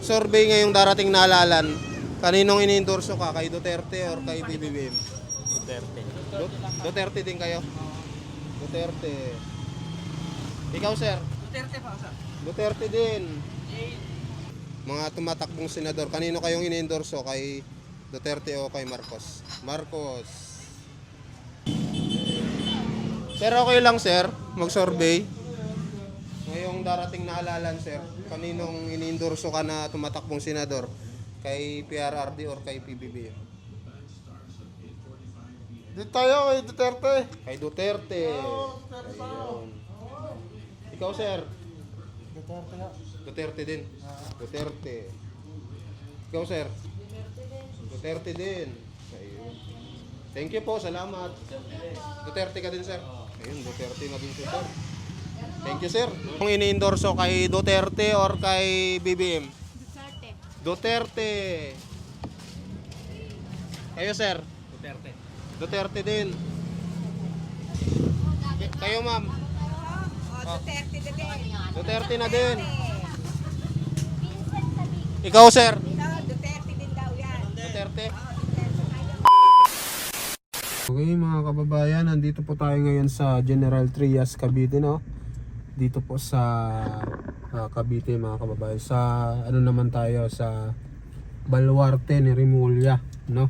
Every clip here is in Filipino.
mag-survey ngayong darating na halalan, kaninong ini-endorso ka? Kay Duterte or kay BBM? Duterte. Duterte din kayo? Duterte. Ikaw, sir? Duterte pa, sir. Duterte din. Mga tumatakbong senador, kanino kayong ini-endorso? Kay Duterte o kay Marcos? Marcos. Sir, okay lang, sir, mag-survey. Ngayong darating na halalan, sir, kaninong ini-endorso ka na tumatakbong senador? Kay PRRD or kay PBBM? Dito tayo kay Duterte. Kay Duterte. Ayun. Ikaw, sir? Duterte nga. Duterte din. Duterte. Ikaw, sir? Duterte din. Ayun. Thank you po, salamat. Duterte ka din, sir? Ayun, Duterte na din, sir. Thank you, sir. Kung ini-endorso kay Duterte or kay BBM? Duterte. Duterte. Kayo, sir? Duterte. Duterte din. Kayo, ma'am? Duterte din. Duterte na din. Ikaw, sir? Duterte din daw yan. Duterte. Okay, mga kababayan, nandito po tayo ngayon sa General Trias, Cavite, no? Dito po sa Cavite, mga kababayan. Sa ano naman tayo, sa Baluarte ni Rimulya, no?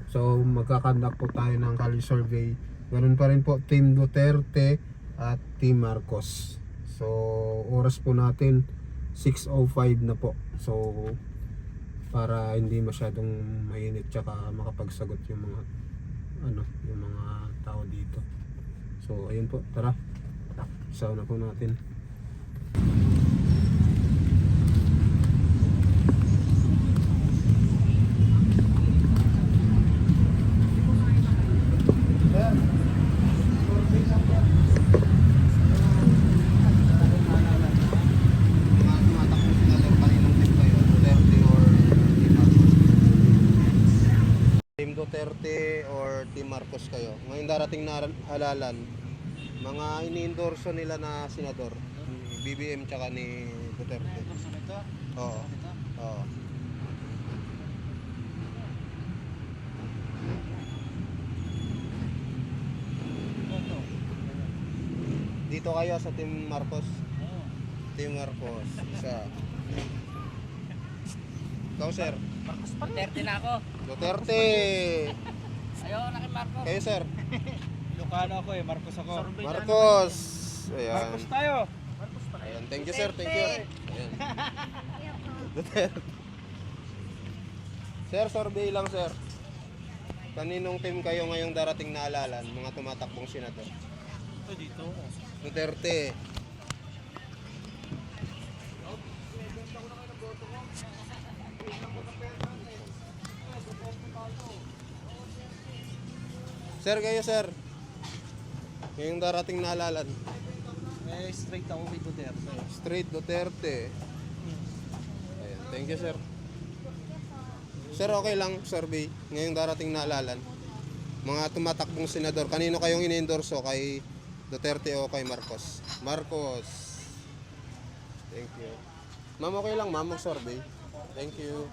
So magkakandak po tayo ng Kali survey. Ganun pa rin po, Team Duterte at Team Marcos. So oras po natin 6:05 na po. So para hindi masyadong mainit, tsaka makapagsagot yung mga yung mga tao dito. So ayun po, tara. Isaw na po natin. Team Duterte or Team Marcos kayo? Ngayon darating na halalan, mga ini-endorso nila na senador, BBM tsaka ni Duterte. Endorso nito? Oo. Oo. Dito kayo sa Team Marcos? Team Marcos. Isa. Ikaw, sir? Marcos pa. Duterte na ako. Duterte. Ayoko na kay Marcos. Kayo, sir? Ilocano ako eh, Marcos ako. Marcos. Ayan. Marcos tayo. Ayan. Thank you, sir. Thank you. Ayan. Duterte. Sir, survey lang, sir. Kaninong team kayo ngayong darating na halalan, mga tumatakbong senador? Ito dito. Duterte. Sir, kayo, sir. Ngayong darating na halalan. Eh, straight ako kay Duterte. Straight Duterte. Ayan. Thank you, sir. Sir, okay lang survey ngayong darating na halalan, mga tumatakbong senador, kanino kayong ini-endorso? Kay Duterte o kay Marcos? Marcos. Thank you. Ma'am, okay lang ma'am mag-survey? Thank you.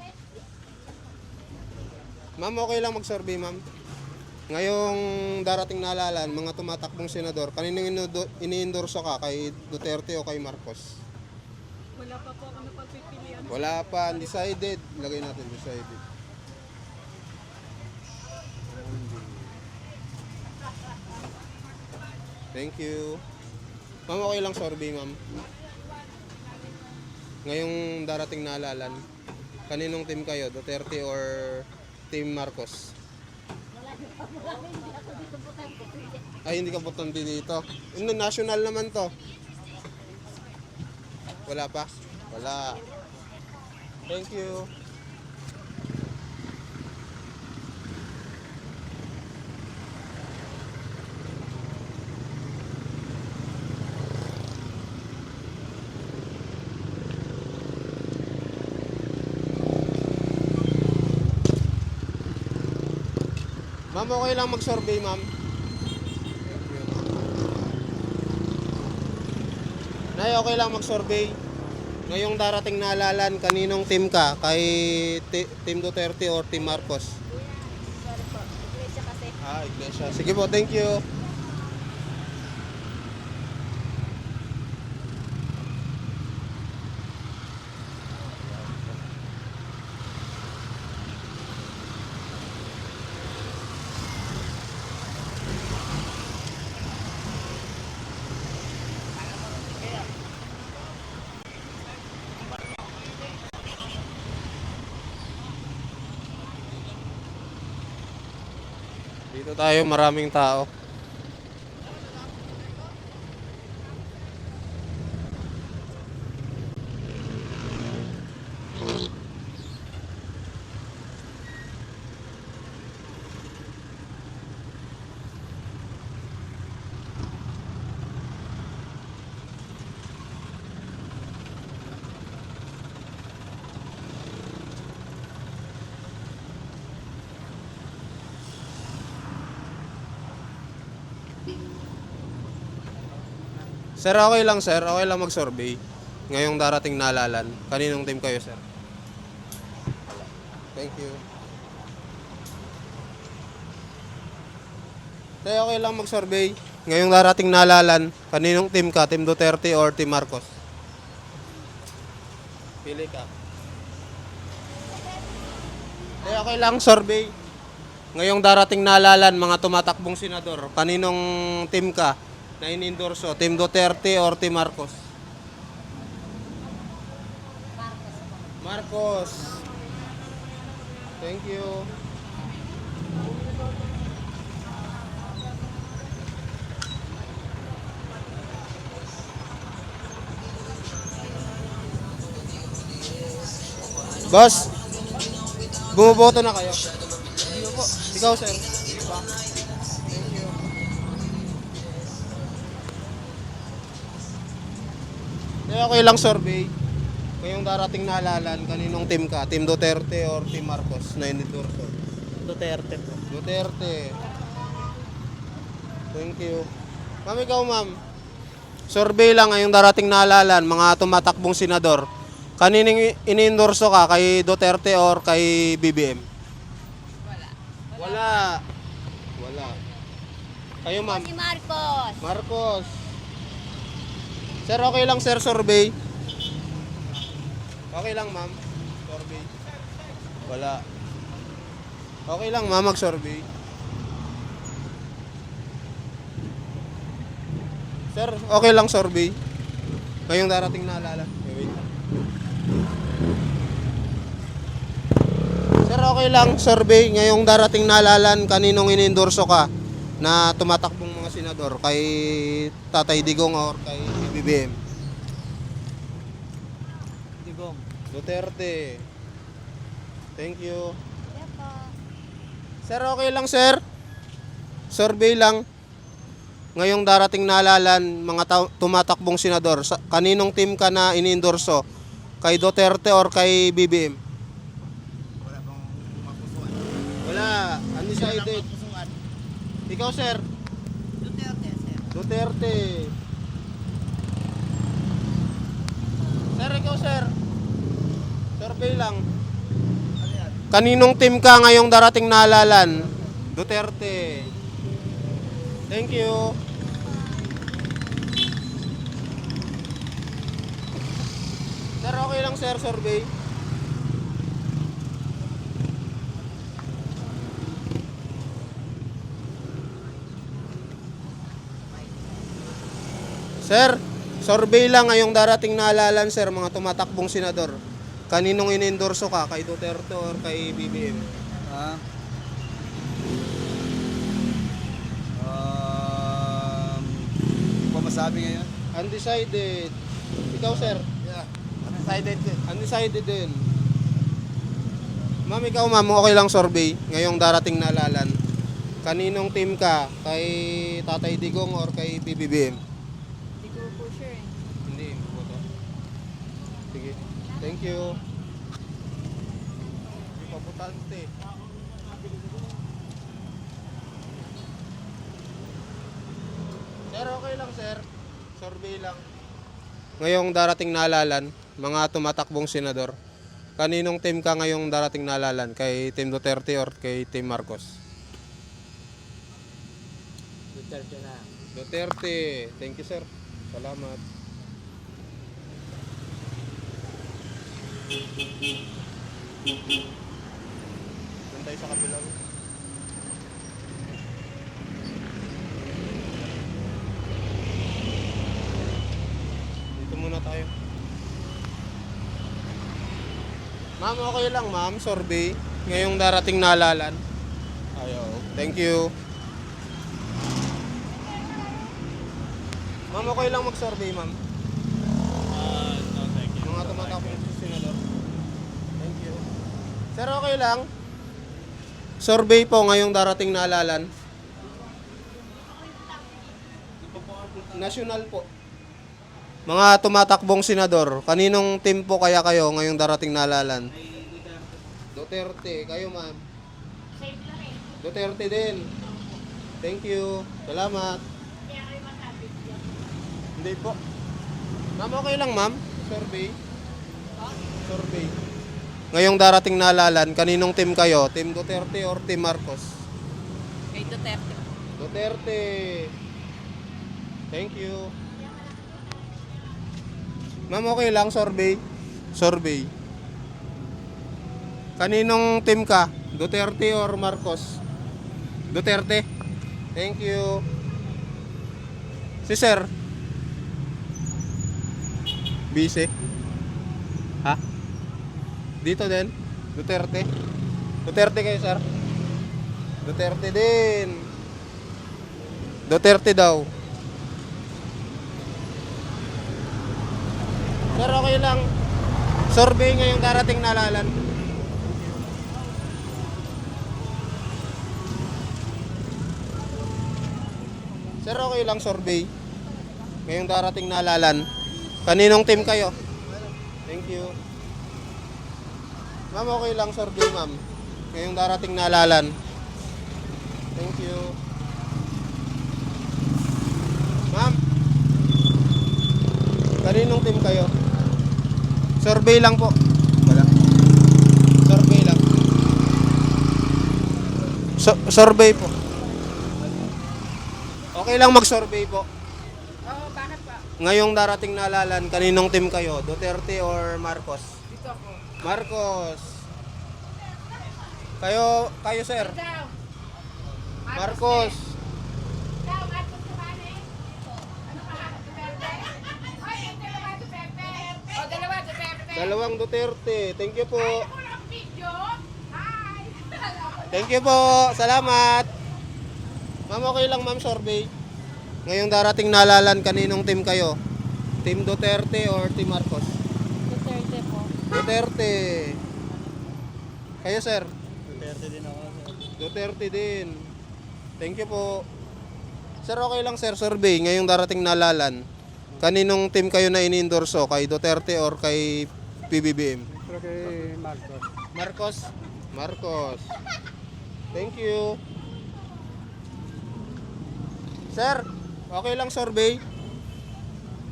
Ma'am, okay lang mag-survey, ma'am? Ngayong darating na halalan, mga tumatakbong senador, kanino ini-endorso ka? Kay Duterte o kay Marcos? Wala pa po ako napagpipilian. Wala pa, undecided. Lagay natin decided. Thank you. Ma'am, okay lang survey, ma'am. Ngayong darating na halalan, kaninong team kayo? Duterte or Team Marcos? Ay, hindi ka botante dito. National naman to. Wala pa? Wala. Thank you. Ma'am, okay lang mag-survey, ma'am? Nay, okay lang mag-survey? Ngayong darating na halalan, kaninong team ka? Kay Team Duterte or Team Marcos? Sorry po. Iglesia kasi. Iglesia. Sige po, thank you. Dito tayo, maraming tao. Sir, okay lang sir. Okay lang mag-survey. Ngayong darating na halalan. Kaninong team kayo, sir? Thank you. Sir, okay lang mag-survey. Ngayong darating na halalan. Kaninong team ka? Team Duterte or Team Marcos? Pili ka. Sir, okay lang survey. Ngayong darating na halalan, mga tumatakbong senador. Kaninong team ka? Na inendorso, Team Duterte or Team Marcos? Marcos. Thank you. Boss, bumoboto na kayo? Hindi po. Ikaw, sir? Hindi pa. Thank you. Okay lang survey. Ngayong darating na halalan, kaninong team ka? Team Duterte or Team Marcos na inendorso? Duterte po. Duterte. Thank you. Ma'am, ikaw ma'am. Survey lang ngayong darating na halalan, mga tumatakbong senador. Kaninong inendorso ka? Kay Duterte or kay BBM? Wala. Wala. Kayo ma'am? Si Marcos. Marcos. Sir, okay lang sir, survey. Okay lang ma'am, survey. Wala. Okay lang ma'am, mag-survey. Sir, okay lang survey. Ngayong darating na halalan. Okay, wait. Sir, okay lang survey. Ngayong darating na halalan, kaninong inendorso ka na tumatakbong mga senador? Kay Tatay Digong or kay BBM? Digong. Duterte. Thank you. Sir, okay lang sir. Survey lang. Ngayong darating na halalan, mga tumatakbong senador. Kaninong team ka na inendorso? Kay Duterte or kay BBM? Wala bang mapusuan? Wala. Undecided. Ikaw sir? Duterte, sir. Duterte. Sir, ikaw sir? Survey lang. Kaninong team ka ngayong darating na halalan? Duterte. Thank you. Sir, okay lang sir, survey. Sir, survey lang ngayong darating na halalan sir, mga tumatakbong senador. Kaninong inendorso ka? Kay Duterte or kay BBM? Hindi ko masabi ngayon. Undecided. Ikaw sir? Yeah. Undecided din. Undecided din. Ma'am, ikaw ma'am, okay lang survey ngayong darating na halalan. Kaninong team ka? Kay Tatay Digong or kay BBM? Hindi ko po sure eh. Hindi, boto. Sige. Thank you. Paputante. Sir, okay lang sir. Survey lang. ngayong darating na halalan, mga tumatakbong senador. Kaninong team ka ngayong darating na halalan? Kay Team Duterte or kay Team Marcos? Duterte na. Duterte. Thank you, sir. Salamat. Doon tayo sa kabilang. Dito muna tayo. Ma'am, okay lang ma'am. Survey. Ngayong darating na halalan. Ayaw. Thank you. Ma'am, okay lang mag-survey, ma'am. No, thank you. Mga tumatakbo sa senador. Thank you. Sir, okay lang? Survey po ngayong darating na halalan. National po. Mga tumatakbong senador, kaninong team po kaya kayo ngayong darating na halalan? Duterte. Kayo, ma'am? Duterte din. Thank you. Salamat. Hindi po. Ma'am, okay lang ma'am? Survey? Survey. Ngayong darating na halalan, kaninong team kayo? Team Duterte or Team Marcos? Kay Duterte. Duterte. Thank you. Ma'am, okay lang? Survey? Survey. Kaninong team ka? Duterte or Marcos? Duterte. Thank you. Si sir? Busy? Ha? Dito din? Duterte? Duterte kayo, sir? Duterte din. Duterte daw. Sir, okay lang. Survey ngayong darating na halalan. Sir, okay lang survey ngayong darating na halalan. Kaninong team kayo? Thank you. Ma'am, okay lang survey, ma'am. Ngayong darating na halalan. Thank you. Ma'am, kaninong team kayo? Survey lang po. Wala. Survey lang. Survey po. Okay lang mag-survey po. Oo, bakit pa? Ngayong darating na halalan, kaninong team kayo? Duterte or Marcos? Dito ako. Marcos. Kayo sir? Marcos. Dalawang Duterte. Thank you po. Thank you po. Salamat. Ma'am, okay lang ma'am survey. Ngayong darating na halalan, kaninong team kayo? Team Duterte or Team Marcos? Duterte po. Duterte. Kayo sir? Duterte din ako. Duterte din. Thank you po. Sir, okay lang sir, survey. Ngayong darating na halalan, kaninong team kayo na ini-endorso? Kay Duterte or kay PBBM? Pero kay Marcos. Marcos? Marcos. Thank you. Sir, okay lang survey.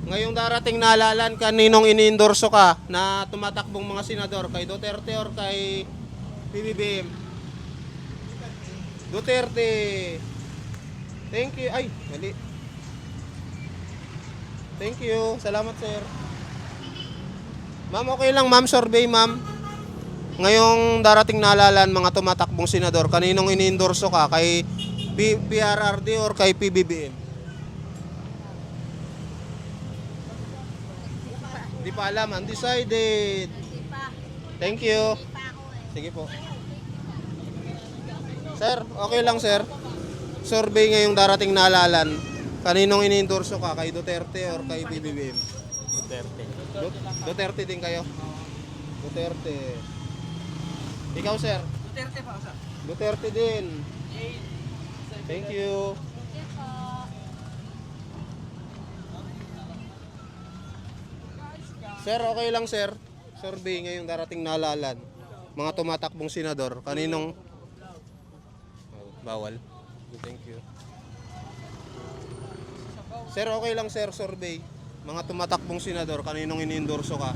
Ngayong darating na halalan, kaninong ini-endorso ka na tumatakbong mga senador? Kay Duterte or kay PBBM? Duterte. Thank you. Ay, mali. Thank you. Salamat, sir. Ma'am, okay lang ma'am, survey ma'am. Ngayong darating na halalan, mga tumatakbong senador, kaninong ini-endorso ka? Kay PRRD or kay PBBM? Hindi pa alam, undecided. Thank you. Sige po. Sir, okay lang sir. Survey ngayong darating na halalan, kaninong ini-endorso ka? Kay Duterte or kay PBBM? Duterte. Duterte din kayo? Duterte. Ikaw sir? Duterte pa, sir. Duterte din. Thank you. Sir, okay lang sir. Survey ngayong darating na halalan, mga tumatakbong senador, kaninong... Oh, bawal. Thank you. Sir, okay lang sir, survey. mga tumatakbong senador, kaninong ini-endorso ka?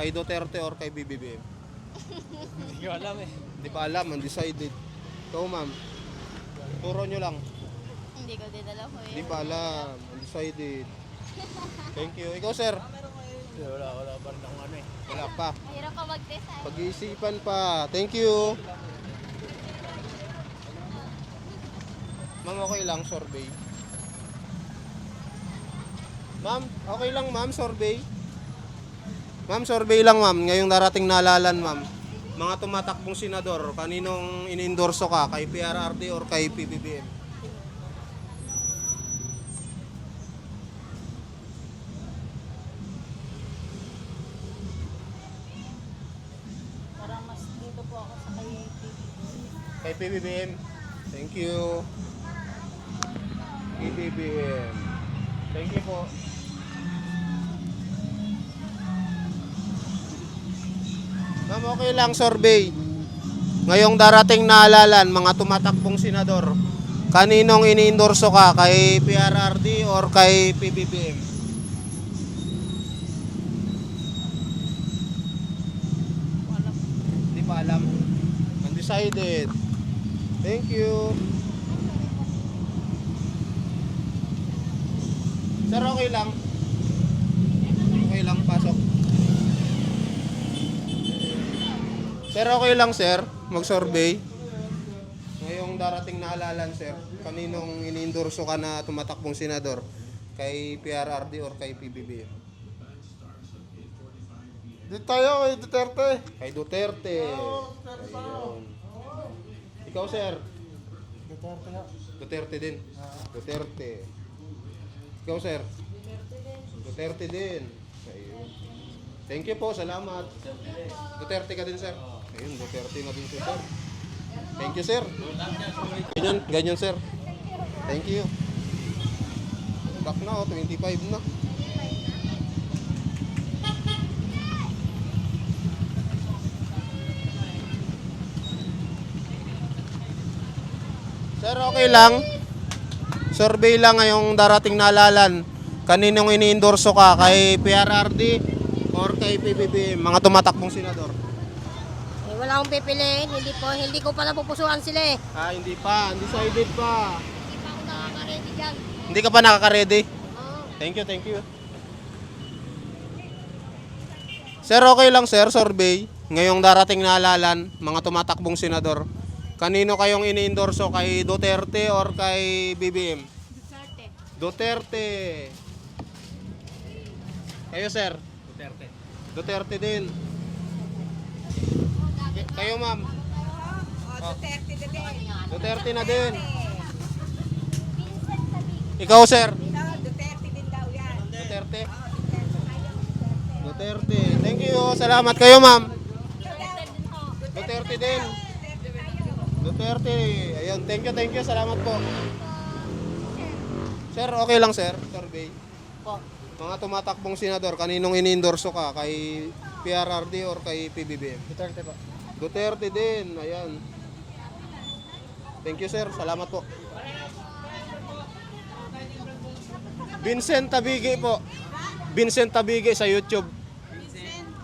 Kay Duterte or kay BBM? Hindi ko alam eh. Hindi pa alam, undecided. Ikaw ma'am, turo nyo lang. Hindi ko din alam ko eh. Hindi pa alam, undecided. Thank you. Ikaw sir? Wala pa rin akong ano eh. Wala pa. Hirap ka mag-decide. Pag-iisipan pa. Thank you. Ma'am, okay lang, survey. Ma'am, okay lang ma'am, survey. Ma'am, survey lang ma'am. Ngayong darating na halalan ma'am. Mga tumatakbong senador, kaninong ini-endorso ka? Kay PRRD or kay PBBM? Parang mas dito po ako sa kay Kay PBBM. Thank you. PBBM. Thank you po. Ma'am, okay lang survey. Ngayong darating na halalan, mga tumatakbong senador, kaninong ini-endorso ka? Kay PRRD or kay PBBM? Hindi pa alam. Undecided. Thank you. Sir, okay lang? Okay lang, pasok. Sir, okay lang sir, mag-survey. Ngayong darating na halalan sir, kaninong ini-endorso ka na tumatakbong senador? Kay PRRD or kay PBBM? Dito tayo kay Duterte. Kay Duterte. Ayun. Ikaw sir? Duterte nga. Duterte din. Duterte. Ikaw sir? Duterte din. Ayun. Thank you po, salamat. Duterte ka din sir? Ayun, Duterte na din si sir. Thank you sir. Ganyan sir. Thank you. Back na oh, 25 na. Sir, okay lang. Survey lang ngayong darating na halalan. Kaninong ini-endorso ka? Kay PRRD or kay PBBM? Mga tumatakbong senador. Eh, wala akong pipiliin. Hindi ko pa napupusuan sila eh. Ah, hindi pa. Undecided pa. Hindi pa ako nakaka-ready dyan. Hindi ka pa nakaka-ready? Oo. Thank you, thank you. Sir, okay lang sir, survey. Ngayong darating na halalan, mga tumatakbong senador. Kanino kayong ini-endorso? Kay Duterte or kay BBM? Duterte. Duterte. Kayo sir? Duterte. Duterte din. Kayo ma'am? Duterte din. Duterte na din. Ikaw sir? Duterte din daw yan. Duterte? Duterte. Thank you. Salamat kayo ma'am. Duterte din. Duterte. Ayun. Thank you. Salamat po. Sir, okay lang sir. Survey. Po. Mga tumatakbong senador, kaninong ini-endorso ka? Kay PRRD or kay PBBM? Duterte pa. Duterte din. Ayan. Thank you sir. Salamat po. Vincent Tabigi po. Vincent Tabigi sa YouTube.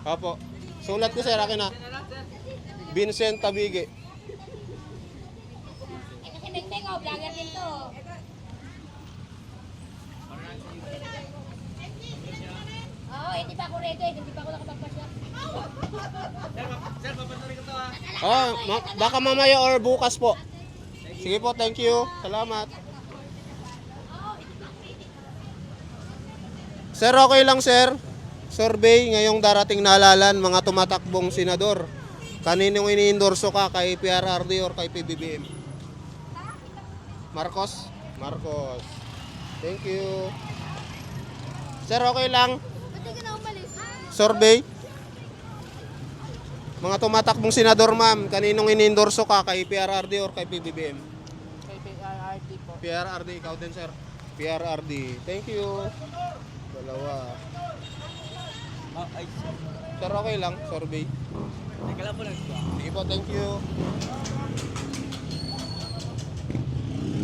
Opo. Sulat ko sir, akin na. Vincent Tabigi. Eh kasi Beng oh, vlogger din to. Oo, hindi pa ako ready. Hindi pa ako nakapagpasya. Oh, baka mamaya or bukas po. Sige po, thank you. Salamat. Sir, okay lang sir. Survey ngayong darating na halalan, mga tumatakbong senador. Kaninong ini-endorso ka? Kay PRRD or kay PBBM? Marcos? Marcos. Thank you. Sir, okay lang. Ba't di ka na umalis? Survey. Mga tumatakbong senador ma'am, kaninong ini-endorso ka? Kay PRRD or kay PBBM? Kay PRRD po. PRRD, ikaw din sir. PRRD. Thank you. Dalawa. Ay, Sir, okay lang. Survey. teka lang po lang. Sige po, thank you.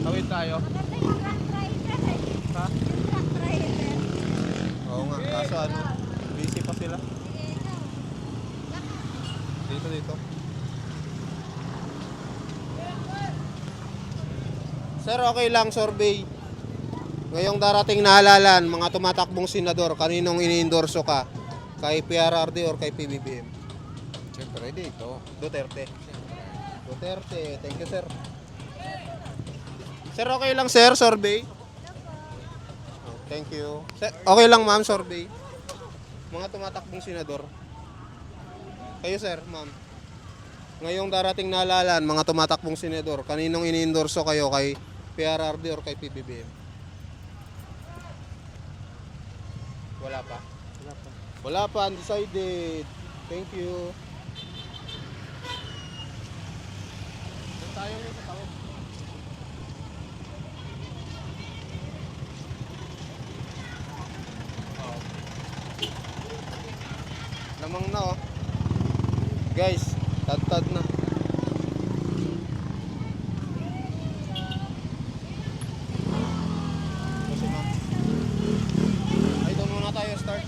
Tawid tayo. Maganda yung truck driver. Ha? Yung truck driver. Oo nga. Kaso ano, busy pa sila. Dito. Sir, okay lang, survey. Ngayong darating na halalan, mga tumatakbong senador, kaninong ini-endorso ka? Kay PRRD or kay PBBM? Siyempre dito. Duterte. Thank you, sir. Sir, okay lang, sir, survey? Oh, thank you. Sir, okay lang, ma'am, survey? Mga tumatakbong senador. Kayo, sir, ma'am. Ngayong darating na halalan, mga tumatakbong senador, kaninong ini-endorso kayo, kay PRRD or kay PBBM? Wala pa. Wala pa, undecided. Thank you. Tayo sa tawid. Lamang na oh. Guys, tad na. Kasi ma'am. Ay, doon muna tayo start.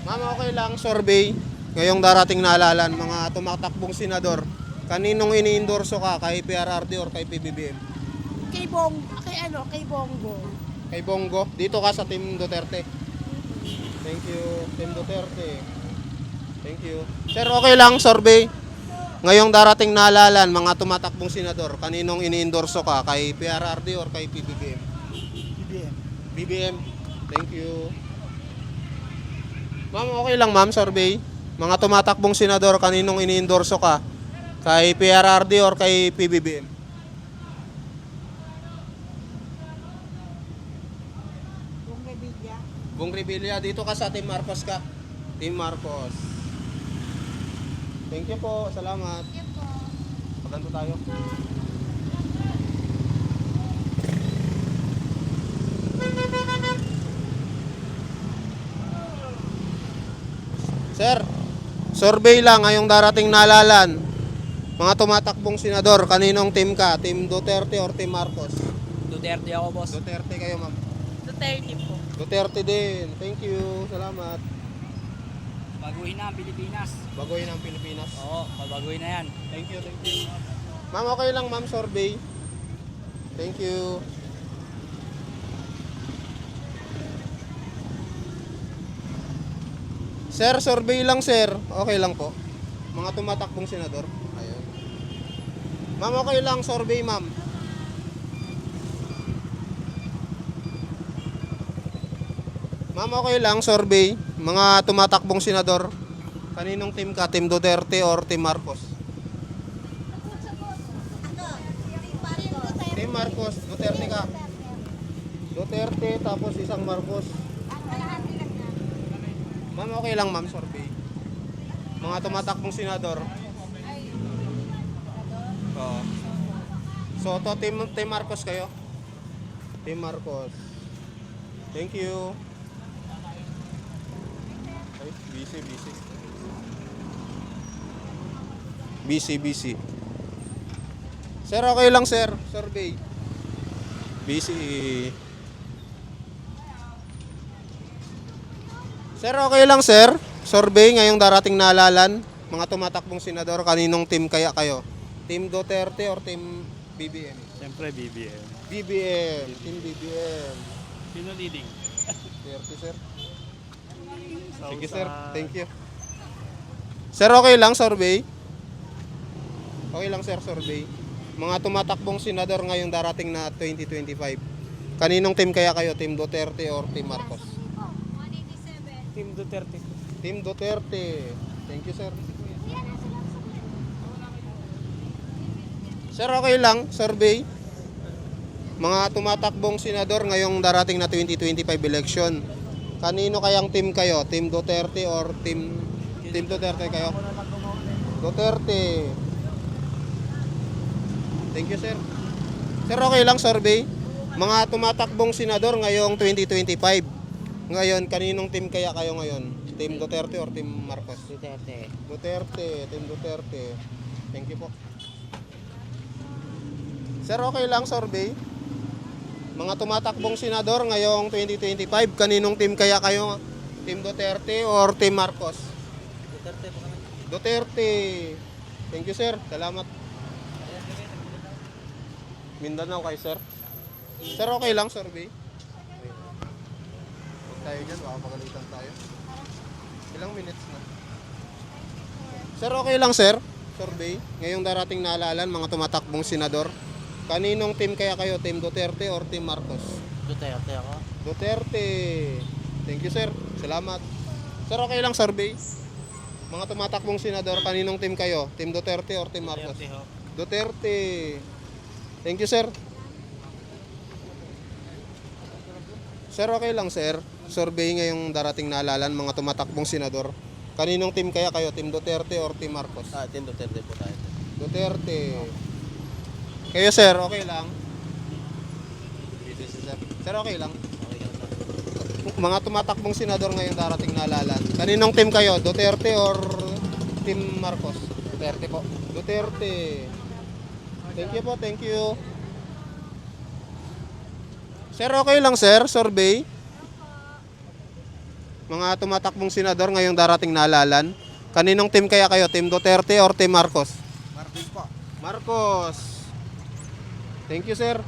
Ma'am, okay lang, survey. Ngayong darating na halalan, mga tumatakbong senador, kaninong ini-endorso ka? Kay PRRD or kay PBBM? Kay Bongo. Kay Bongo. Dito ka sa Team Duterte. Thank you, Team Duterte. Thank you. Sir, okay lang, survey. Ngayong darating na halalan, mga tumatakbong senador, kaninong ini-endorso ka? Kay PRRD or kay PBBM? BBM. Thank you. Ma'am, okay lang, ma'am, survey. Mga tumatakbong senador, kaninong ini-endorso ka? Kay PRRD or kay PBBM? Bung Revilla, dito ka sa Team Marcos ka. Team Marcos. Thank you po, salamat. Paganto tayo. Sir, survey lang ngayong darating na halalan. Mga tumatakbong senador, kaninong team ka? Team Duterte or Team Marcos? Duterte ako, boss. Duterte kayo, ma'am. Duterte po. Duterte din. Thank you. Salamat. Baguhin na ang Pilipinas. Baguhin ang Pilipinas. Oo, babaguhin na yan. Thank you. Ma'am, okay lang, ma'am, survey. Thank you. Sir, survey lang, sir. Okay lang po. Mga tumatakbong senador. Ayun. Ma'am, okay lang, survey, ma'am. Ma'am, okay lang, survey. Mga tumatakbong senador. Kaninong team ka? Team Duterte or Team Marcos? Team Marcos. Duterte ka. Duterte tapos isang Marcos. Ma'am, okay lang, ma'am, survey. Mga tumatakbong senador. Oo. So, to Team Marcos kayo? Team Marcos. Thank you. Ay, busy. Sir, okay lang, sir. Survey. Busy. Sir, okay lang, sir. Survey ngayong darating na halalan. Mga tumatakbong senador, kaninong team kaya kayo? Team Duterte or Team BBM? Siyempre, BBM. BBM. Team BBM. Sino leading? Duterte, sir. Sige, sir. Thank you. Sir, okay lang, survey? Okay lang, sir, survey. Mga tumatakbong senador ngayong darating na 2025. Kaninong team kaya kayo? Team Duterte or Team Marcos? Team Duterte. Team Duterte. Thank you, sir. Sir, okay lang, survey. Mga tumatakbong senador ngayong darating na 2025 election. Kanino kayang team kayo? Team Duterte or Team Duterte kayo? Duterte. Thank you, sir. Sir, okay lang, survey. Mga tumatakbong senador ngayong 2025. Ngayon, kaninong team kaya kayo ngayon? Team Duterte or Team Marcos? Duterte. Duterte, Team Duterte. Thank you po. Sir, okay lang, survey. Mga tumatakbong senador ngayong 2025, kaninong team kaya kayo? Team Duterte or Team Marcos? Duterte po kami. Duterte. Thank you, sir. Salamat. Mindanao kay sir. Sir, okay lang, survey? Huwag tayo dyan, baka pagalitan tayo. Ilang minutes na? Sir, okay lang, sir? Survey? Ngayong darating na halalan, mga tumatakbong senador. Kaninong team kaya kayo? Team Duterte or Team Marcos? Duterte ako. Duterte. Thank you, sir. Salamat. Sir, okay lang, survey? Mga tumatakbong senador, kaninong team kayo? Team Duterte or Team Marcos? Duterte ho. Duterte. Thank you, sir. Sir, okay lang, sir. Survey ngayong darating na halalan, mga tumatakbong senador. Kaninong team kaya kayo? Team Duterte or Team Marcos? Team Duterte po tayo. Duterte. Kayo, sir, okay lang? Sir, okay lang? Okay lang sir. Mga tumatakbong senador ngayong darating na halalan. Kaninong team kayo? Duterte or Team Marcos? Duterte po. Duterte. Thank you po, thank you. Sir, okay lang, sir? Survey? Mga tumatakbong senador ngayong darating na halalan. Kaninong team kaya kayo? Team Duterte or Team Marcos? Marcos po. Marcos. Thank you, sir.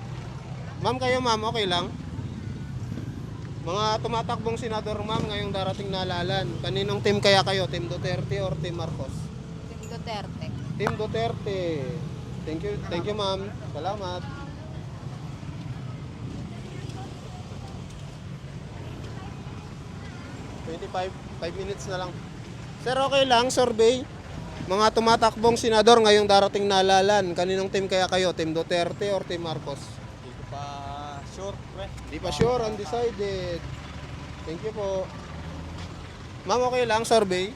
Ma'am, kayo, ma'am, okay lang? Mga tumatakbong senador, ma'am, ngayong darating na halalan. Kaninong team kaya kayo? Team Duterte or Team Marcos? Duterte. Team Duterte. Thank you, ma'am. Salamat. Five minutes na lang. Sir, okay lang, survey. Mga tumatakbong senador ngayong darating na halalan. Kaninong team kaya kayo? Team Duterte or Team Marcos? Hindi ko pa sure, pre. Di pa sure, undecided. Thank you po. Ma'am, okay lang, survey.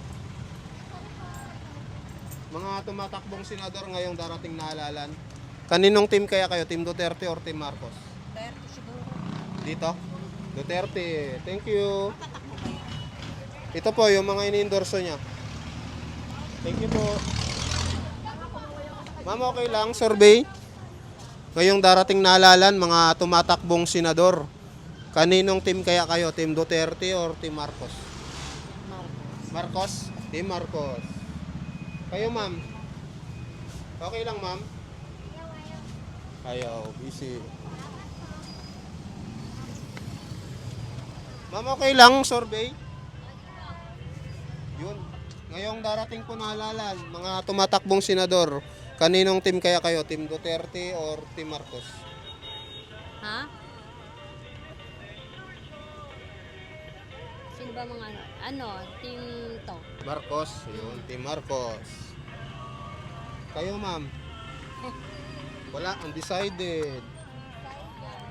Mga tumatakbong senador ngayong darating na halalan. Kaninong team kaya kayo? Team Duterte or Team Marcos? Duterte siguro. Dito? Duterte. Thank you. Ito po yung mga ini-endorso niya. Thank you po. Ma'am, okay lang, survey. Ngayong darating na halalan, mga tumatakbong senador. Kaninong team kaya kayo? Team Duterte or Team Marcos? Marcos? Team Marcos. Kayo, ma'am? Okay lang, ma'am? Ayaw, busy. Ma'am, okay lang, survey? Yun. Ngayong darating po na halalan, mga tumatakbong senador, kaninong team kaya kayo? Team Duterte or Team Marcos? Ha? Sino ba mga team to? Marcos. Yun, Team Marcos. Kayo, ma'am? Wala, undecided.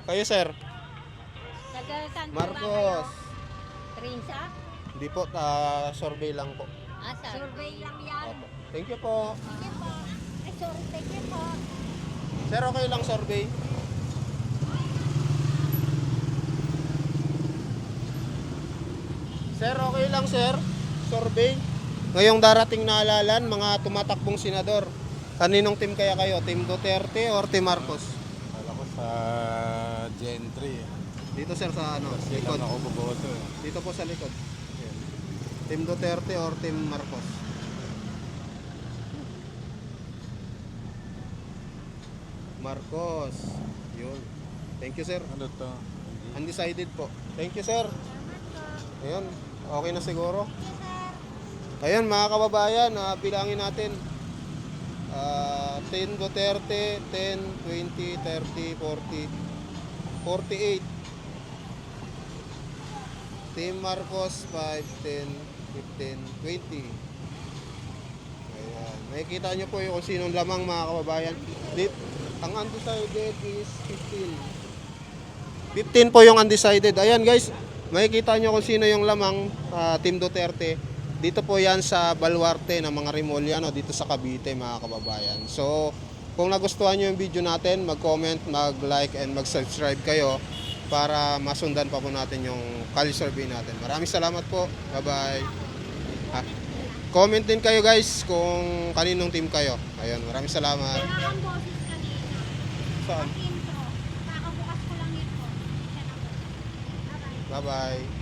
Kayo, sir? Taga-saan po ba Marcos. kayo? Trinsa? Hindi po, survey lang po. Asa? Survey lang yan. Opo. Thank you po. Sige po. Ay, sorry, thank you po. Sir, okay lang survey? Sir, okay lang, sir? Survey? Ngayong darating na halalan, mga tumatakbong senador. Kaninong team kaya kayo? Team Duterte or Team Marcos? Kala ko sa Gentry. Dito, sir, sa Kasi likod. lang ako boboto. Dito po sa likod. Team Duterte or Team Marcos? Marcos. Yun. Thank you, sir. Ano to? Undecided po. Thank you, sir. Ayun. Okay na siguro. Ayun, mga kababayan, bilangin natin. 10 Duterte, 10, 20, 30, 40, 48. Team Marcos, 5, 10, 15, 20. Ayan. Nakikita nyo po yung kung sinong lamang, mga kababayan. Ang undecided is 15. 15 po yung undecided. Ayan, guys. Makikita nyo kung sino yung lamang Team Duterte. Dito po yan sa Baluarte ng mga Remuliano dito sa Cavite, mga kababayan. So, kung nagustuhan nyo yung video natin, mag-comment, mag-like, and mag-subscribe kayo para masundan pa po natin yung Kali survey natin. Maraming salamat po. Bye-bye. Comment din kayo, guys, kung kaninong team kayo. Ayun, maraming salamat. Wala kang boses kanina. Saan? Intro. Kakabukas ko lang ito. Bye-bye.